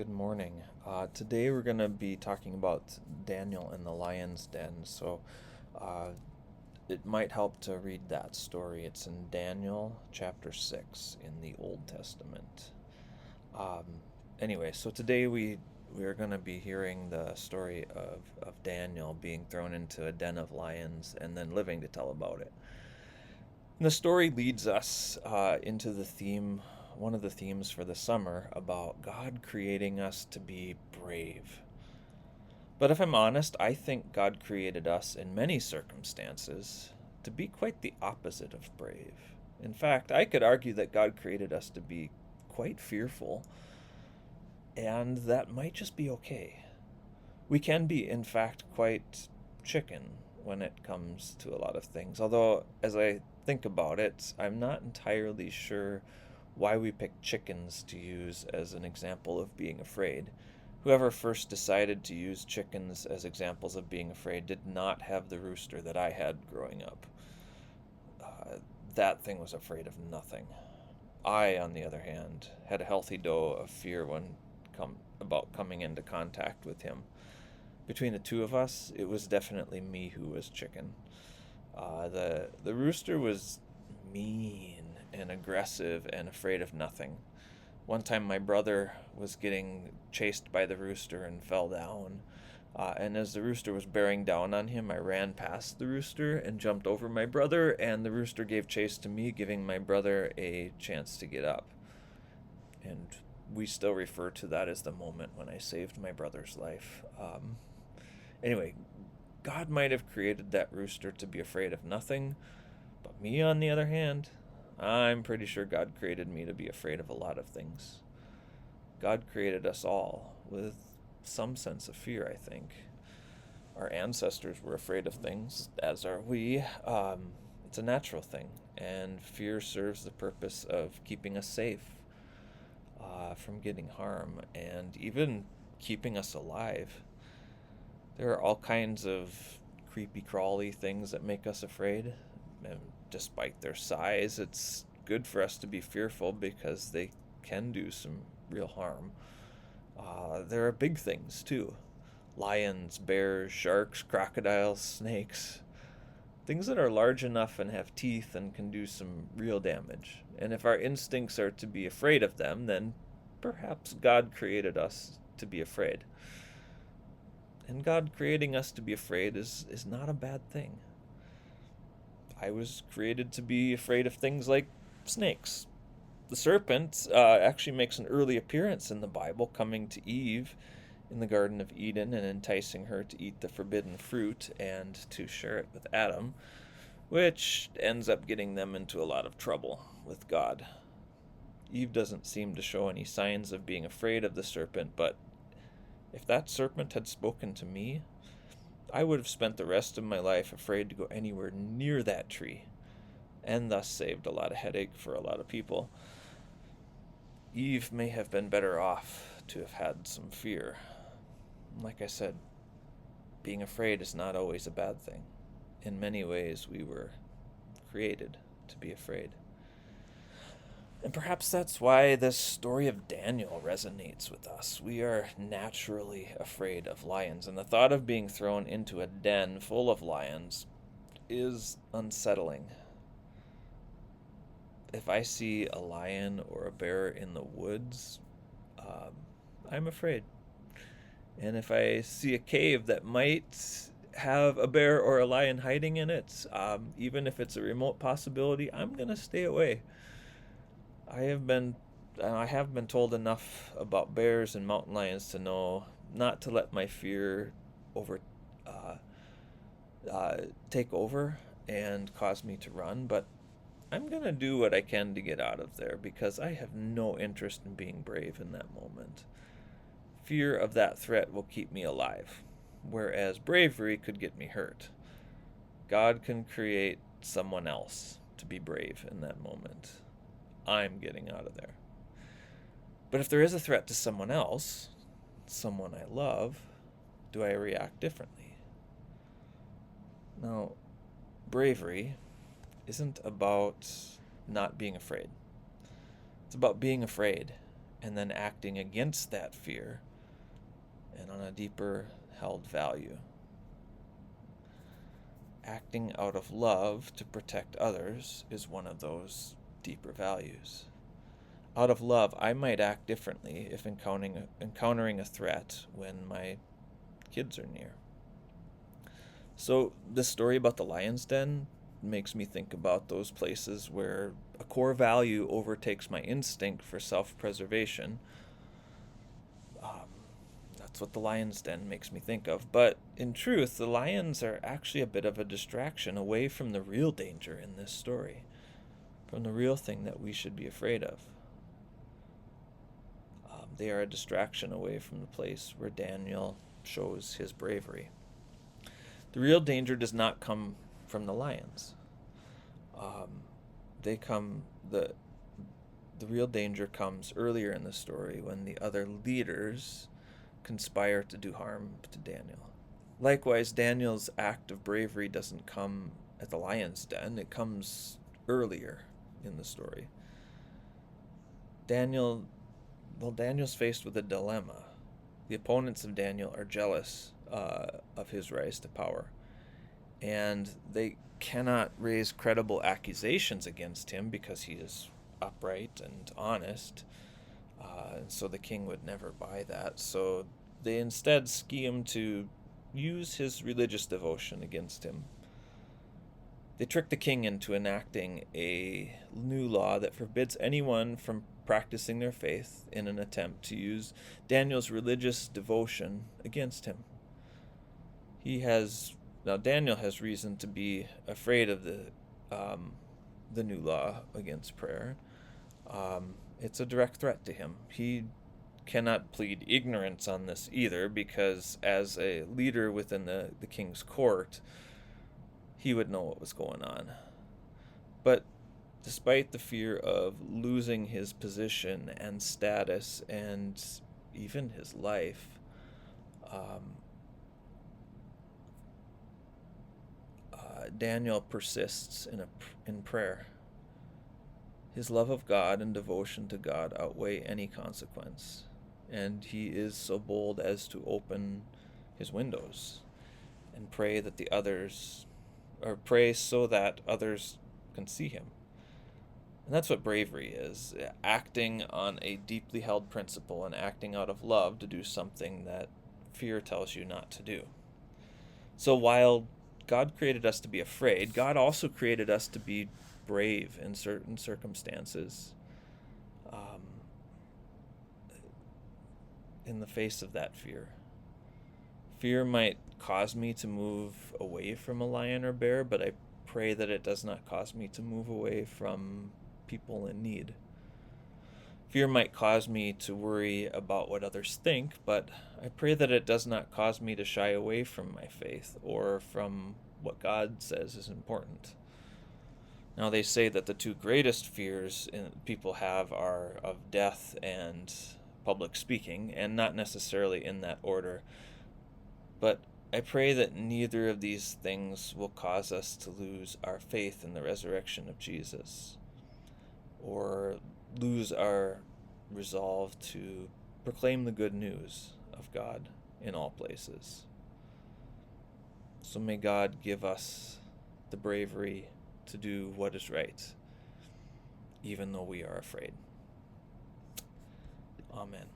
Good morning. Today we're going to be talking about Daniel in the lion's den. Uh, it might help to read that story. It's in Daniel chapter 6 in the Old Testament. Um, so today we're going to be hearing the story of Daniel being thrown into a den of lions and then living to tell about it. And the story leads us into one of the themes for the summer about God creating us to be brave. But if I'm honest, I think God created us in many circumstances to be quite the opposite of brave. In fact, I could argue that God created us to be quite fearful, and that might just be okay. We can be, in fact, quite chicken when it comes to a lot of things. Although, as I think about it, I'm not entirely sure why we picked chickens to use as an example of being afraid. Whoever first decided to use chickens as examples of being afraid did not have the rooster that I had growing up. Uh, that thing was afraid of nothing. I, on the other hand, had a healthy dose of fear about coming into contact with him. Between the two of us, it was definitely me who was chicken. The rooster was mean and aggressive and afraid of nothing. One time, my brother was getting chased by the rooster and fell down. And as the rooster was bearing down on him, I ran past the rooster and jumped over my brother, and the rooster gave chase to me, giving my brother a chance to get up. And we still refer to that as the moment when I saved my brother's life. Anyway, God might have created that rooster to be afraid of nothing, but me, on the other hand, I'm pretty sure God created me to be afraid of a lot of things. God created us all with some sense of fear, I think. Our ancestors were afraid of things, as are we. It's a natural thing, and fear serves the purpose of keeping us safe from getting harm and even keeping us alive. There are all kinds of creepy crawly things that make us afraid, and despite their size, it's good for us to be fearful because they can do some real harm. There are big things too: lions, bears, sharks, crocodiles, snakes. Things that are large enough and have teeth and can do some real damage. And if our instincts are to be afraid of them, then perhaps God created us to be afraid. And God creating us to be afraid is not a bad thing. I was created to be afraid of things like snakes. The serpent actually makes an early appearance in the Bible, coming to Eve in the Garden of Eden and enticing her to eat the forbidden fruit and to share it with Adam, which ends up getting them into a lot of trouble with God. Eve doesn't seem to show any signs of being afraid of the serpent, but if that serpent had spoken to me, I would have spent the rest of my life afraid to go anywhere near that tree, and thus saved a lot of headache for a lot of people. Eve may have been better off to have had some fear. Like I said, being afraid is not always a bad thing. In many ways, we were created to be afraid. And perhaps that's why this story of Daniel resonates with us. We are naturally afraid of lions, and the thought of being thrown into a den full of lions is unsettling. If I see a lion or a bear in the woods, I'm afraid. And if I see a cave that might have a bear or a lion hiding in it, even if it's a remote possibility, I'm going to stay away. I have been told enough about bears and mountain lions to know not to let my fear over uh, take over and cause me to run, but I'm going to do what I can to get out of there because I have no interest in being brave in that moment. Fear of that threat will keep me alive, whereas bravery could get me hurt. God can create someone else to be brave in that moment. I'm getting out of there. But if there is a threat to someone else, someone I love, do I react differently? Now, bravery isn't about not being afraid. It's about being afraid and then acting against that fear and on a deeper held value. Acting out of love to protect others is one of those deeper values. Out of love, I might act differently if encountering a threat when my kids are near. So this story about the lion's den makes me think about those places where a core value overtakes my instinct for self-preservation. That's what the lion's den makes me think of. But in truth, the lions are actually a bit of a distraction away from the real danger in this story, from the real thing that we should be afraid of. They are a distraction away from the place where Daniel shows his bravery. The real danger does not come from the lions. The real danger comes earlier in the story when the other leaders conspire to do harm to Daniel. Likewise, Daniel's act of bravery doesn't come at the lion's den, it comes earlier in the story. Daniel's faced with a dilemma. The opponents of Daniel are jealous of his rise to power, and they cannot raise credible accusations against him because he is upright and honest, and so the king would never buy that. So they instead scheme to use his religious devotion against him. They trick the king into enacting a new law that forbids anyone from practicing their faith in an attempt to use Daniel's religious devotion against him. Daniel has reason to be afraid of the new law against prayer. It's a direct threat to him. He cannot plead ignorance on this either, because as a leader within the king's court, he would know what was going on. But despite the fear of losing his position and status and even his life, Daniel persists in prayer. His love of God and devotion to God outweigh any consequence, and he is so bold as to open his windows and pray so that others can see him. And that's what bravery is, acting on a deeply held principle and acting out of love to do something that fear tells you not to do. So while God created us to be afraid, God also created us to be brave in certain circumstances, in the face of that fear. Fear might cause me to move away from a lion or bear, but I pray that it does not cause me to move away from people in need. Fear might cause me to worry about what others think, but I pray that it does not cause me to shy away from my faith or from what God says is important. Now, they say that the two greatest fears people have are of death and public speaking, and not necessarily in that order. But I pray that neither of these things will cause us to lose our faith in the resurrection of Jesus, or lose our resolve to proclaim the good news of God in all places. So may God give us the bravery to do what is right, even though we are afraid. Amen.